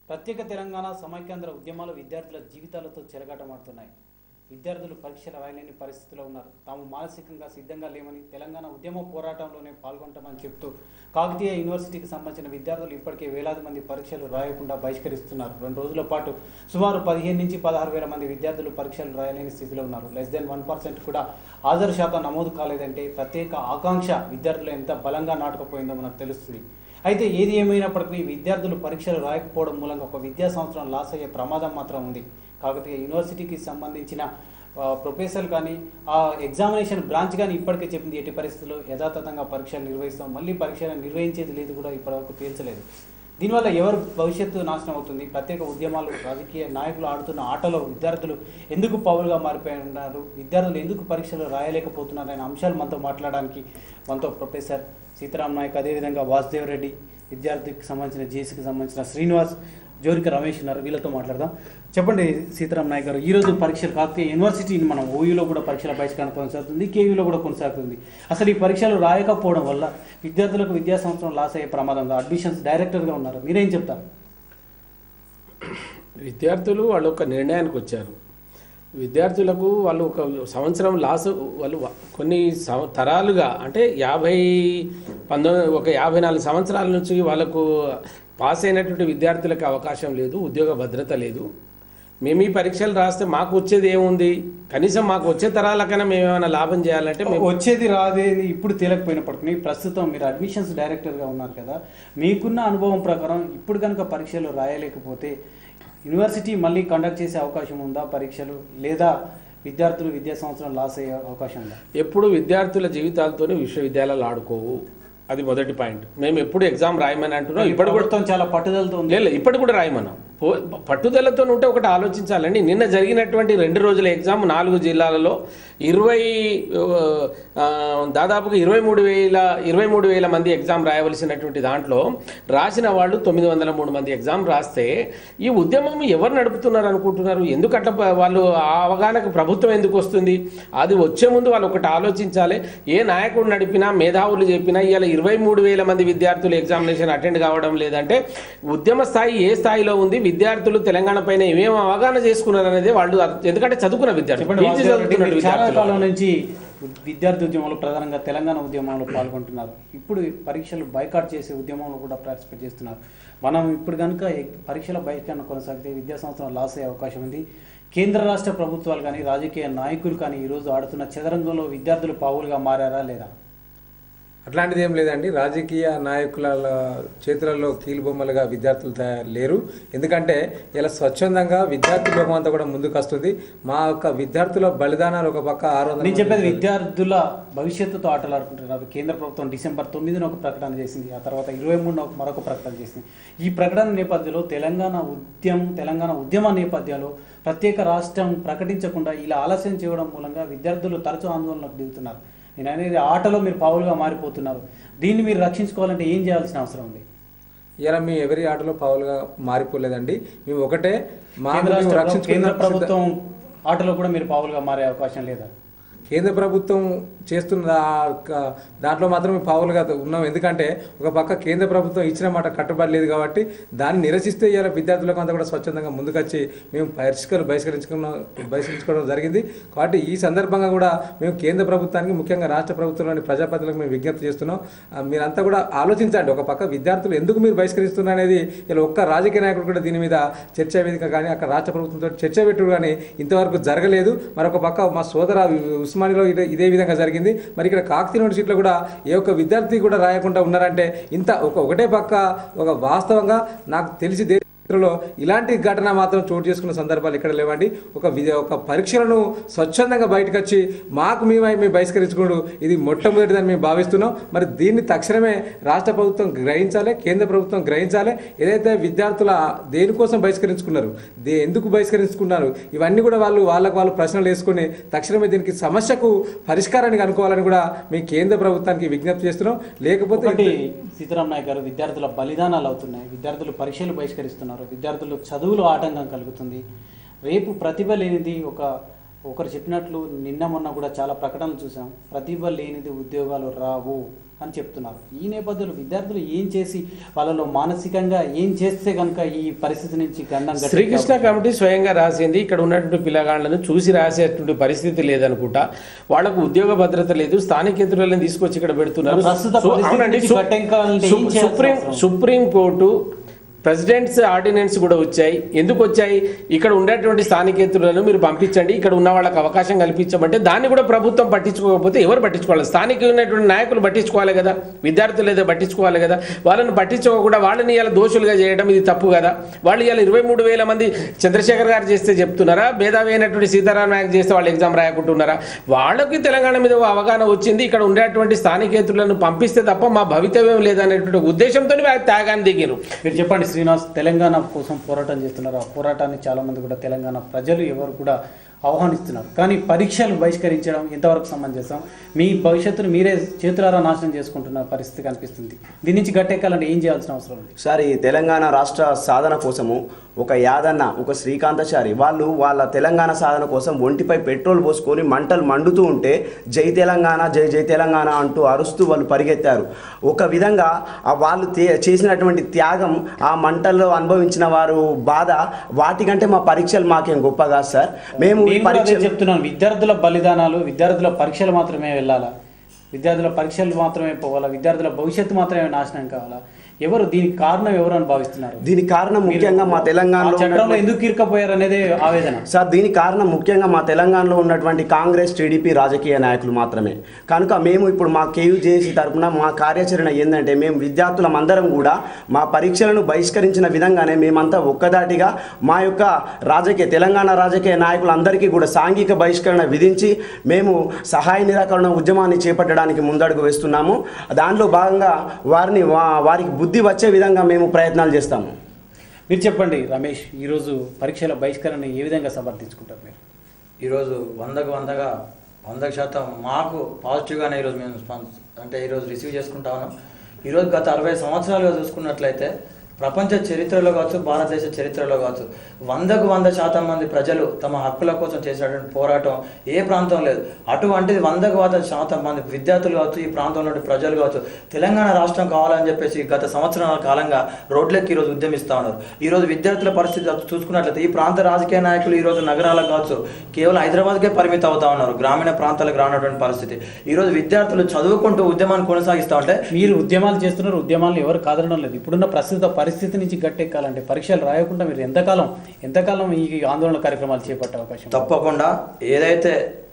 ప్రత్యేక తెలంగాణ సమైక్యాంధ్ర ఉద్యమాలు విద్యార్థుల జీవితాలతో చెలగాటమాడుతున్నాయి. విద్యార్థులు పరీక్షలు రాయలేని పరిస్థితిలో ఉన్నారు. తాము మానసికంగా సిద్ధంగా లేమని, తెలంగాణ ఉద్యమ పోరాటంలోనే పాల్గొంటామని చెప్తూ కాకతీయ యూనివర్సిటీకి సంబంధించిన విద్యార్థులు ఇప్పటికే వేలాది మంది పరీక్షలు రాయకుండా బహిష్కరిస్తున్నారు. 2 రోజుల పాటు సుమారు 15 నుంచి 16 వేల మంది విద్యార్థులు పరీక్షలు రాయలేని స్థితిలో ఉన్నారు. <1% కూడా హాజరు శాతం నమోదు కాలేదంటే ప్రత్యేక ఆకాంక్ష విద్యార్థులు ఎంత బలంగా నాటుకుపోయిందో మనకు తెలుస్తుంది. అయితే ఏది ఏమైనప్పటికీ విద్యార్థులు పరీక్షలు రాయకపోవడం మూలంగా ఒక విద్యా సంవత్సరం లాస్ అయ్యే ప్రమాదం మాత్రం ఉంది. కాకతీయ యూనివర్సిటీకి సంబంధించిన ప్రొఫెసర్ కానీ ఆ ఎగ్జామినేషన్ బ్రాంచ్ కానీ ఇప్పటికే చెప్పింది ఎట్టి పరిస్థితుల్లో యథాతథంగా పరీక్షలు నిర్వహిస్తాం, మళ్ళీ పరీక్షలు నిర్వహించేది లేదు కూడా ఇప్పటివరకు తేల్చలేదు. దీనివల్ల ఎవరు భవిష్యత్తు నాశనం అవుతుంది? ప్రత్యేక ఉద్యమాలు రాజకీయ నాయకులు ఆడుతున్న ఆటలో విద్యార్థులు ఎందుకు పౌరులుగా మారిపోయి ఉన్నారు? విద్యార్థులు ఎందుకు పరీక్షలు రాయలేకపోతున్నారు అనే అంశాలు మనతో మాట్లాడడానికి మనతో ప్రొఫెసర్ సీతారాం నాయక్, అదేవిధంగా వాసుదేవ్ రెడ్డి, విద్యార్థికి సంబంధించిన జేసీకి సంబంధించిన శ్రీనివాస్, జోరిక రమేష్ ఉన్నారు. వీళ్ళతో మాట్లాడదాం. చెప్పండి సీతారాం నాయక్ గారు, ఈరోజు పరీక్షలు కాకతీయ యూనివర్సిటీని మనం ఓయూలో కూడా పరీక్షల బహిష్కరణ కొనసాగుతుంది, కేయూలో కూడా కొనసాగుతుంది. అసలు ఈ పరీక్షలు రాయకపోవడం వల్ల విద్యార్థులకు విద్యా సంవత్సరం లాస్ అయ్యే ప్రమాదంలో అడ్మిషన్స్ డైరెక్టర్గా ఉన్నారు, మీరేం చెప్తారు? విద్యార్థులు వాళ్ళు ఒక నిర్ణయానికి వచ్చారు. విద్యార్థులకు వాళ్ళు ఒక సంవత్సరం లాస్, వాళ్ళు కొన్ని తరాలుగా అంటే 54 సంవత్సరాల నుంచి వాళ్ళకు పాస్ అయినటువంటి విద్యార్థులకు అవకాశం లేదు, ఉద్యోగ భద్రత లేదు. మేము ఈ పరీక్షలు రాస్తే మాకు వచ్చేది ఏముంది? కనీసం మాకు వచ్చే తరాలకైనా మేము ఏమైనా లాభం చేయాలంటే మేము వచ్చేది రాదేది ఇప్పుడు తేలకపోయినప్పటికీ ప్రస్తుతం మీరు అడ్మిషన్స్ డైరెక్టర్గా ఉన్నారు కదా, మీకున్న అనుభవం ప్రకారం ఇప్పుడు కనుక పరీక్షలు రాయలేకపోతే యూనివర్సిటీ మళ్ళీ కండక్ట్ చేసే అవకాశం ఉందా పరీక్షలు, లేదా విద్యార్థులు విద్యా సంవత్సరం లాస్ అయ్యే అవకాశం ఉందా? ఎప్పుడు విద్యార్థుల జీవితాలతోనే విశ్వవిద్యాలయాలు ఆడుకోవు, అది మొదటి పాయింట్. మేము ఎప్పుడు ఎగ్జామ్ రాయమని అంటున్నాం, ఇప్పటి కూడా చాలా పట్టుదలతో ఉంది. లేదు, ఇప్పటి కూడా రాయమన్నాం. పట్టుదలతో ఉంటే ఒకటి ఆలోచించాలండి. నిన్న జరిగినటువంటి 2 రోజుల ఎగ్జామ్ 4 జిల్లాలలో దాదాపుగా 23,000 మంది ఎగ్జామ్ రాయవలసినటువంటి దాంట్లో రాసిన వాళ్ళు 903 మంది ఎగ్జామ్ రాస్తే ఈ ఉద్యమం ఎవరు నడుపుతున్నారు అనుకుంటున్నారు? ఎందుకంటే వాళ్ళు ఆ అవగాహనకు ప్రభుత్వం ఎందుకు వస్తుంది? అది వచ్చే ముందు వాళ్ళు ఒకటి ఆలోచించాలి. ఏ నాయకుడు నడిపినా, మేధావులు చెప్పినా ఇవాళ 23,000 మంది విద్యార్థులు ఎగ్జామినేషన్ అటెండ్ కావడం లేదంటే ఉద్యమ స్థాయి ఏ స్థాయిలో ఉంది, విద్యార్థులు తెలంగాణ పైన ఏమేమి అవగాహన చేసుకున్నారు అనేది వాళ్ళు, ఎందుకంటే చదువుకున్న విద్యార్థులు చాలా కాలం నుంచి విద్యార్థి ఉద్యమంలో ప్రధానంగా తెలంగాణ ఉద్యమంలో పాల్గొంటున్నారు. ఇప్పుడు పరీక్షలు బైకాట్ చేసే ఉద్యమంలో కూడా పార్టిసిపేట్ చేస్తున్నారు. మనం ఇప్పుడు కనుక పరీక్షల బహిష్కరణ కొనసాగితే విద్యా సంవత్సరం లాస్ అయ్యే అవకాశం ఉంది. కేంద్ర రాష్ట్ర ప్రభుత్వాలు కానీ రాజకీయ నాయకులు కానీ ఈరోజు ఆడుతున్న చదరంగంలో విద్యార్థులు పావులుగా మారారా లేదా? అట్లాంటిది ఏం లేదండి. రాజకీయ నాయకుల చేతులలో కీలుబొమ్మలుగా విద్యార్థులు లేరు. ఎందుకంటే ఇలా స్వచ్ఛందంగా విద్యార్థి లోకం అంతా కూడా ముందుకు వస్తుంది. మా యొక్క విద్యార్థుల బలిదానాలు ఒక పక్క 600. నేను చెప్పేది విద్యార్థుల భవిష్యత్తుతో ఆటలాడుకుంటున్నారు. కేంద్ర ప్రభుత్వం డిసెంబర్ 9న ఒక ప్రకటన చేసింది, ఆ తర్వాత 23న మరొక ప్రకటన చేసింది. ఈ ప్రకటన నేపథ్యంలో తెలంగాణ ఉద్యమ నేపథ్యంలో ప్రత్యేక రాష్ట్రం ప్రకటించకుండా ఇలా ఆలస్యం చేయడం మూలంగా విద్యార్థులు తరచూ ఆందోళనకు దిగుతున్నారు. నేను అనేది ఆటలో మీరు పావులుగా మారిపోతున్నారు. దీన్ని మీరు రక్షించుకోవాలంటే ఏం చేయాల్సిన అవసరం ఉంది? ఇలా మేము ఎవరి ఆటలో పావులుగా మారిపోలేదండి. మేము ఒకటే, కేంద్ర ప్రభుత్వం ఆటలో కూడా మీరు పావులుగా మారే అవకాశం లేదా? కేంద్ర ప్రభుత్వం చేస్తున్న దాంట్లో మాత్రం పావులుగా ఉన్నాం. ఎందుకంటే ఒక పక్క కేంద్ర ప్రభుత్వం ఇచ్చిన మాట కట్టుబడలేదు కాబట్టి దాన్ని నిరసిస్తే ఇలా విద్యార్థులకు అంతా కూడా స్వచ్ఛందంగా ముందుకొచ్చి మేము బహిష్కరించుకోవడం జరిగింది. కాబట్టి ఈ సందర్భంగా కూడా మేము కేంద్ర ప్రభుత్వానికి, ముఖ్యంగా రాష్ట్ర ప్రభుత్వంలోని ప్రజాప్రతినిధులకు మేము విజ్ఞప్తి చేస్తున్నాం. మీరంతా కూడా ఆలోచించండి. ఒక పక్క విద్యార్థులు ఎందుకు మీరు బహిష్కరిస్తున్నారు అనేది ఇలా ఒక్క రాజకీయ నాయకుడు కూడా దీని మీద చర్చా వేదిక కానీ అక్కడ రాష్ట్ర ప్రభుత్వంతో చర్చ పెట్టుడు కానీ ఇంతవరకు జరగలేదు. మరొక పక్క మా సోదర ఉస్మానియాలో ఇదే విధంగా జరిగింది. మరి ఇక్కడ కాకతీయ యూనివర్సిటీలో కూడా ఏ ఒక్క విద్యార్థి కూడా రాయకుండా ఉన్నారంటే ఒకటే పక్క ఒక వాస్తవంగా నాకు తెలిసి లో ఇలాంటి ఘటన మాత్రం చోటు చేసుకున్న సందర్భాలు ఇక్కడ లేవండి. ఒక పరీక్షలను స్వచ్ఛందంగా బయటకు వచ్చి మేము బహిష్కరించుకోడు ఇది మొట్టమొదటిదని మేము భావిస్తున్నాం. మరి దీన్ని తక్షణమే రాష్ట్ర ప్రభుత్వం గ్రహించాలి, కేంద్ర ప్రభుత్వం గ్రహించాలి. ఏదైతే విద్యార్థుల దేనికోసం బహిష్కరించుకున్నారు, ఎందుకు బహిష్కరించుకున్నారు, ఇవన్నీ కూడా వాళ్ళకు ప్రశ్నలు వేసుకుని తక్షణమే దీనికి సమస్యకు పరిష్కారాన్ని కనుక్కోవాలని కూడా మీ కేంద్ర ప్రభుత్వానికి విజ్ఞప్తి చేస్తున్నాం. లేకపోతే సీతారాం నాయక్ గారు, విద్యార్థుల బలిదానాలు అవుతున్నాయి, విద్యార్థులు పరీక్షలు బహిష్కరిస్తున్నారు, విద్యార్థులు చదువులో ఆటంకం కలుగుతుంది. రేపు ప్రతిభ లేనిది ఒక ఒకరు చెప్పినట్లు నిన్న మొన్న కూడా చాలా ప్రకటనలు చూసాం, ప్రతిభ లేనిది ఉద్యోగాలు రావు అని చెప్తున్నారు. ఈ నేపథ్యంలో విద్యార్థులు ఏం చేసి వాళ్ళలో మానసికంగా ఏం చేస్తే కనుక ఈ పరిస్థితి నుంచి శ్రీకృష్ణ కమిటీ స్వయంగా రాసింది. ఇక్కడ ఉన్నటువంటి పిల్లగాళ్లను చూసి రాసేటువంటి పరిస్థితి లేదనుకుంటా. వాళ్ళకు ఉద్యోగ భద్రత లేదు, స్థానికేతరులను తీసుకొచ్చి ఇక్కడ పెడుతున్నారు. సుప్రీం కోర్టు ప్రెసిడెంట్స్ ఆర్డినెన్స్ కూడా వచ్చాయి. ఎందుకు వచ్చాయి? ఇక్కడ ఉండేటువంటి స్థానికేతరులను మీరు పంపించండి, ఇక్కడ ఉన్న వాళ్ళకి అవకాశం కల్పించమంటే దాన్ని కూడా ప్రభుత్వం పట్టించుకోకపోతే ఎవరు పట్టించుకోవాలి? స్థానిక ఉన్నటువంటి నాయకులు పట్టించుకోవాలి కదా, విద్యార్థులు ఏదో పట్టించుకోవాలి కదా. వాళ్ళని పట్టించుకోకుండా వాళ్ళని ఇలా దోషులుగా చేయడం ఇది తప్పు కదా. వాళ్ళు ఇలా 23,000 మంది చంద్రశేఖర్ గారు చేస్తే చెప్తున్నారా? మేధావి అయినటువంటి సీతారాం నాయక్ చేస్తే వాళ్ళు ఎగ్జామ్ రాయకుంటున్నారా? వాళ్ళకి తెలంగాణ మీద అవగాహన వచ్చింది, ఇక్కడ ఉండేటువంటి స్థానికేతరులను పంపిస్తే తప్ప మా భవితవ్యం లేదనేటువంటి ఉద్దేశంతో త్యాగాన్ని దిగారు. మీరు చెప్పండి శ్రీనివాస్, తెలంగాణ కోసం పోరాటం చేస్తున్నారు. ఆ పోరాటాన్ని చాలామంది కూడా తెలంగాణ ప్రజలు ఎవరు కూడా ఆహ్వానిస్తున్నారు. కానీ పరీక్షలు బహిష్కరించడం ఎంతవరకు సమంజసం? మీ భవిష్యత్తును మీరే చేతులారా నాశనం చేసుకుంటున్న పరిస్థితి కనిపిస్తుంది. దీని నుంచి గట్టెక్కాలంటే ఏం చేయాల్సిన అవసరం ఉంది? సార్, ఈ తెలంగాణ రాష్ట్ర సాధన కోసము ఒక యాదన్న, ఒక శ్రీకాంతాచారి వాళ్ళు వాళ్ళ తెలంగాణ సాధన కోసం ఒంటిపై పెట్రోల్ పోసుకొని మంటలు మండుతూ ఉంటే జై తెలంగాణ, జై జై తెలంగాణ అంటూ అరుస్తూ వాళ్ళు పరిగెత్తారు. ఒక విధంగా వాళ్ళు చేసినటువంటి త్యాగం, ఆ మంటల్లో అనుభవించిన వారు బాధ, వాటికంటే మా పరీక్షలు మాకేం గొప్ప కాదు సార్. మేము చెప్తున్నాను, విద్యార్థుల బలిదానాలు, విద్యార్థుల పరీక్షలు మాత్రమే వెళ్ళాలా? విద్యార్థుల పరీక్షలు మాత్రమే పోవాలా? విద్యార్థుల భవిష్యత్తు మాత్రమే నాశనం కావాలా? ఎవరు దీనికి కారణం ఎవరు అని భావిస్తున్నారు? దీనికి కారణం ముఖ్యంగా మా తెలంగాణలో చట్టంలో ఎందుకు ఇరుక్కపోయారు అనేది ఆవేదన సార్. దీనికి కారణం ముఖ్యంగా మా తెలంగాణలో ఉన్నటువంటి కాంగ్రెస్, టీడీపీ రాజకీయ నాయకులు మాత్రమే. కనుక మేము ఇప్పుడు మా కేయూజేసీ తరఫున మా కార్యాచరణ ఏంటంటే, మేము విద్యార్థులం అందరం కూడా మా పరీక్షలను బహిష్కరించిన విధంగానే మేమంతా ఒక్కదాటిగా మా యొక్క తెలంగాణ రాజకీయ నాయకులందరికీ కూడా సాంఘిక బహిష్కరణ విధించి మేము సహాయ నిరాకరణ ఉద్యమాన్ని చేపట్టడానికి ముందడుగు వేస్తున్నాము. దానిలో భాగంగా వారికి బుద్ధి వచ్చే విధంగా మేము ప్రయత్నాలు చేస్తాము. మీరు చెప్పండి రమేష్, ఈరోజు పరీక్షల బహిష్కరణ ఏ విధంగా సమర్థించుకుంటారు మీరు? ఈరోజు 100% మాకు పాజిటివ్గానే ఈరోజు మేము ఈరోజు రిసీవ్ చేసుకుంటా ఉన్నాం. ఈరోజు గత 60 సంవత్సరాలుగా చూసుకున్నట్లయితే ప్రపంచ చరిత్రలో కావచ్చు, భారతదేశ చరిత్రలో కావచ్చు, 100% మంది ప్రజలు తమ హక్కుల కోసం చేసినటువంటి పోరాటం ఏ ప్రాంతం లేదు. అటువంటిది 100% మంది విద్యార్థులు కావచ్చు, ఈ ప్రాంతంలో ప్రజలు కావచ్చు, తెలంగాణ రాష్ట్రం కావాలని చెప్పేసి గత సంవత్సరాల కాలంగా రోడ్లెక్కి ఈరోజు ఉద్యమిస్తూ ఉన్నారు. ఈరోజు విద్యార్థుల పరిస్థితి చూసుకున్నట్లయితే ఈ ప్రాంత రాజకీయ నాయకులు ఈరోజు నగరాలకు కావచ్చు, కేవలం హైదరాబాద్కే పరిమితం అవుతా ఉన్నారు. గ్రామీణ ప్రాంతాలకు రానటువంటి పరిస్థితి. ఈరోజు విద్యార్థులు చదువుకుంటూ ఉద్యమాన్ని కొనసాగిస్తూ ఉంటే, మీరు ఉద్యమాలు చేస్తున్నారు, ఉద్యమాలను ఎవరు కాదనడం లేదు. ఇప్పుడున్న ప్రస్తుత పరిస్థితి నుంచి గట్టెక్కాలంటే పరీక్షలు రాయకుండా మీరు ఎంతకాలం ఈ ఆందోళన కార్యక్రమాలు చేపట్టే అవకాశం? తప్పకుండా ఏదైతే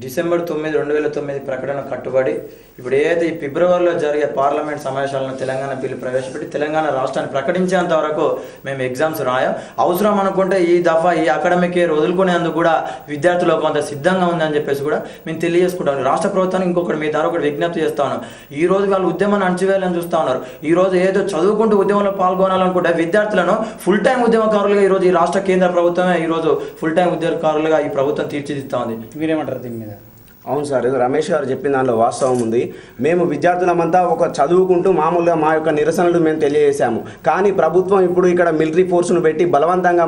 డిసెంబర్ 9, 2009 ప్రకటన కట్టుబడి ఇప్పుడు ఏదైతే ఈ ఫిబ్రవరిలో జరిగే పార్లమెంట్ సమావేశాలను తెలంగాణ బిల్లు ప్రవేశపెట్టి తెలంగాణ రాష్ట్రాన్ని ప్రకటించేంత వరకు మేము ఎగ్జామ్స్ రాయం. అవసరం అనుకుంటే ఈ దఫా ఈ అకాడమిక్ ఇయర్ వదులుకునేందుకు కూడా విద్యార్థులు కొంత సిద్ధంగా ఉందని చెప్పేసి కూడా మేము తెలియజేసుకుంటాం. రాష్ట్ర ప్రభుత్వానికి ఇంకొకటి మీ ద్వారా ఒకటి విజ్ఞప్తి చేస్తా ఉన్నాం. ఈ రోజు వాళ్ళు ఉద్యమాన్ని అణచివేయాలని చూస్తూ ఉన్నారు. ఈ రోజు ఏదో చదువుకుంటూ ఉద్యమంలో పాల్గొనాలనుకుంటే విద్యార్థులను ఫుల్ టైం ఉద్యమకారులుగా ఈరోజు ఈ రాష్ట్ర కేంద్ర ప్రభుత్వమే ఈరోజు ఫుల్ టైం ఉద్యమకారులుగా ఈ ప్రభుత్వం తీర్చిదిస్తా ఉంది. మీరేమంటారు దీని మీద? అవును సార్, రమేష్ గారు చెప్పిన దానిలో వాస్తవం ఉంది. మేము విద్యార్థులమంతా ఒక చదువుకుంటూ మామూలుగా మా యొక్క నిరసనలు మేము తెలియజేశాము. కానీ ప్రభుత్వం ఇప్పుడు ఇక్కడ మిలిటరీ ఫోర్స్ను పెట్టి బలవంతంగా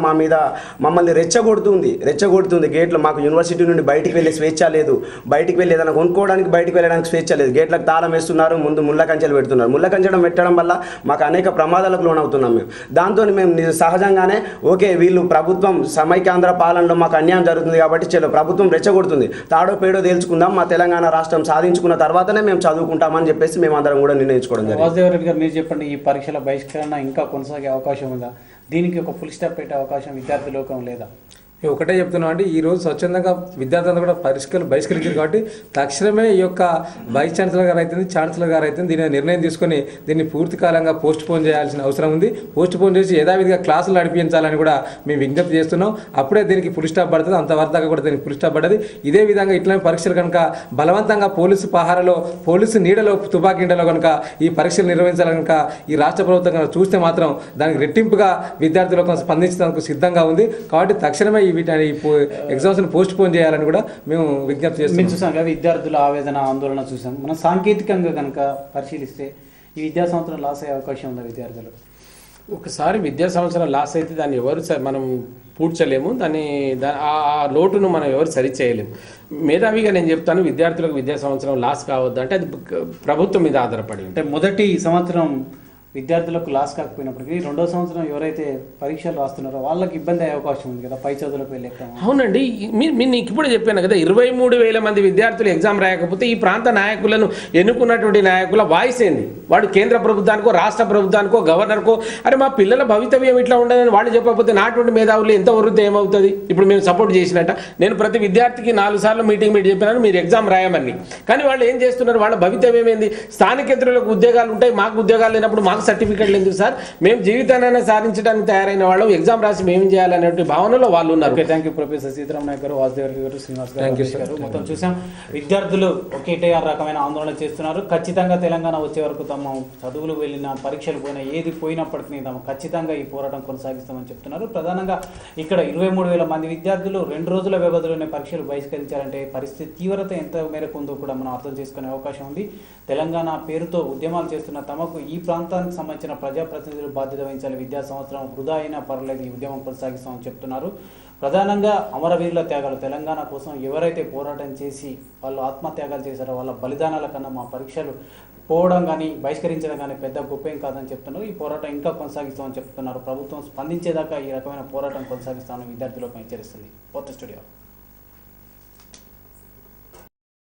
మమ్మల్ని రెచ్చగొడుతుంది. గేట్లు మాకు యూనివర్సిటీ నుండి బయటికి వెళ్ళే స్వేచ్ఛ లేదు, బయటికి వెళ్ళి ఏదైనా కొనుక్కోవడానికి బయటికి వెళ్ళడానికి స్వేచ్ఛ లేదు. గేట్లకు తాళం వేస్తున్నారు, ముందు ముళ్ళ కంచెలు పెడుతున్నారు. ముళ్ళ కంచెలు పెట్టడం వల్ల మాకు అనేక ప్రమాదాలకు లోనవుతున్నాం. మేము దాంతో మేము సహజంగానే ఓకే, వీళ్ళు ప్రభుత్వం సమైక్యాంధ్ర పాలనలో మాకు అన్యాయం జరుగుతుంది కాబట్టి ప్రభుత్వం రెచ్చగొడుతుంది, తాడో పేడో తెలుసుకుందాం, మా తెలంగాణ రాష్ట్రం సాధించుకున్న తర్వాతనే మేము చదువుకుంటామని చెప్పేసి మేము అందరం కూడా నిర్ణయించుకోవడం జరిగింది. వాసుదేవ్ రెడ్డి గారు, మీరు చెప్పండి, ఈ పరీక్షల బహిష్కరణ ఇంకా కొనసాగే అవకాశం ఉందా? దీనికి ఒక ఫుల్ స్టాప్ పెట్టే అవకాశం విద్యార్థి లోకం లేదా? మేము ఒకటే చెప్తున్నాం అంటే ఈరోజు స్వచ్ఛందంగా విద్యార్థులంతా కూడా బహిష్కరించారు కాబట్టి తక్షణమే ఈ యొక్క వైస్ ఛాన్సలర్ గారు అయితే ఛాన్సలర్ గారు అయితే దీని నిర్ణయం తీసుకొని దీన్ని పూర్తి కాలంగా పోస్ట్ పోన్ చేయాల్సిన అవసరం ఉంది. పోస్ట్ పోన్ చేసి యథావిధిగా క్లాసులు నడిపించాలని కూడా మేము విజ్ఞప్తి చేస్తున్నాం. అప్పుడే దీనికి ఫుల్ స్టాప్ పడుతుంది, అంతవరకు దాకా కూడా దీనికి ఫుల్ స్టాప్ పడుతుంది. ఇదే విధంగా ఇట్లాంటి పరీక్షలు కనుక బలవంతంగా పోలీసు పహారలో, పోలీసు నీడలో, తుపాకీండలో కనుక ఈ పరీక్షలు నిర్వహించాలి కనుక ఈ రాష్ట్ర ప్రభుత్వం కనుక చూస్తే మాత్రం దానికి రెట్టింపుగా విద్యార్థులకు స్పందించడానికి సిద్ధంగా ఉంది. కాబట్టి తక్షణమే వీటిని ఎగ్జామ్స్ని పోస్ట్ పోన్ చేయాలని కూడా మేము విజ్ఞప్తి చేస్తాం. చూసాం కదా, విద్యార్థుల ఆవేదన, ఆందోళన చూసాం. మనం సాంకేతికంగా కనుక పరిశీలిస్తే ఈ విద్యా సంవత్సరం లాస్ అయ్యే అవకాశం ఉందా విద్యార్థులు? ఒకసారి విద్యా సంవత్సరం లాస్ అయితే దాన్ని ఎవరు మనం పూడ్చలేము, ఆ లోటును మనం ఎవరు సరిచేయలేము. మేధావిగా నేను చెప్తాను, విద్యార్థులకు విద్యా సంవత్సరం లాస్ కావద్దు అంటే అది ప్రభుత్వం మీద ఆధారపడి అంటే మొదటి సంవత్సరం విద్యార్థులకు లాస్ కాకపోయినప్పటికీ రెండో సంవత్సరం ఎవరైతే పరీక్షలు రాస్తున్నారో వాళ్ళకి ఇబ్బంది అయ్యే అవకాశం ఉంది కదా పై చదువులకు వెళ్ళే క్రమం. అవునండి, నేను ఇప్పుడే చెప్పాను కదా, 23,000 మంది విద్యార్థులు ఎగ్జామ్ రాయకపోతే ఈ ప్రాంత నాయకులను ఎన్నుకున్నటువంటి నాయకుల వాయిస్ ఏంది? వాడు కేంద్ర ప్రభుత్వానికో రాష్ట్ర ప్రభుత్వానికో గవర్నర్కో అరే మా పిల్లల భవితవ్యం ఇట్లా ఉండదని వాళ్ళు చెప్పకపోతే నాటువంటి మేధావులు ఎంత వృద్ధి ఏమవుతుంది? ఇప్పుడు మేము సపోర్ట్ చేసినట్ట, నేను ప్రతి విద్యార్థికి 4 సార్లు మీటింగ్ పెట్టి చెప్పినాను మీరు ఎగ్జామ్ రాయమని. కానీ వాళ్ళు ఏం చేస్తున్నారు? వాళ్ళ భవితవ్యం ఏంది? స్థానికేతరులకు ఉద్యోగాలు ఉంటాయి, మాకు ఉద్యోగాలు లేనప్పుడు మాకు సర్టిఫికెట్లు ఎందుకు సార్? మేము జీవితాన్ని సాధించడానికి తయారైన వాళ్ళం, ఎగ్జామ్ రాసి మేము చేయాలనే భావనలో వాళ్ళు ఉన్నారు. Okay, thank you professor Sitaram Nayak garu, Vasudev గారు, శ్రీనివాస్ గారు. మొత్తం చూసాం, విద్యార్థులు ఒకేటే రకమైన ఆందోళన చేస్తున్నారు. ఖచ్చితంగా తెలంగాణ వచ్చే వరకు తమ చదువులు వెళ్ళిన పరీక్షలు పోయినా ఏది పోయినప్పటికీ తాము ఖచ్చితంగా ఈ పోరాటం కొనసాగిస్తామని చెప్తున్నారు. ప్రధానంగా ఇక్కడ 23,000 మంది విద్యార్థులు 2 రోజుల వ్యవధిలోనే పరీక్షలు బహిష్కరించారంటే పరిస్థితి తీవ్రత ఎంత మేరకు ఉందో కూడా మనం అర్థం చేసుకునే అవకాశం ఉంది. తెలంగాణ పేరుతో ఉద్యమాలు చేస్తున్న తమకు ఈ ప్రాంతానికి సంబంధించిన ప్రజాప్రతినిధులు బాధ్యత వహించాలి. విద్యా సంవత్సరం వృధా అయినా పర్లేదు, ఈ ఉద్యమం కొనసాగిస్తామని చెప్తున్నారు. ప్రధానంగా అమరవీరుల త్యాగాలు, తెలంగాణ కోసం ఎవరైతే పోరాటం చేసి వాళ్ళు ఆత్మత్యాగాలు చేశారో వాళ్ళ బలిదానాల కన్నా మా పరీక్షలు పోవడం కానీ బహిష్కరించడం కానీ పెద్ద గొప్పేం కాదని చెప్తున్నారు. ఈ పోరాటం ఇంకా కొనసాగిస్తామని చెప్తున్నారు. ప్రభుత్వం స్పందించేదాకా ఈ రకమైన పోరాటం కొనసాగిస్తామని విద్యార్థులకు హెచ్చరిస్తుంది. కొత్త స్టూడియో.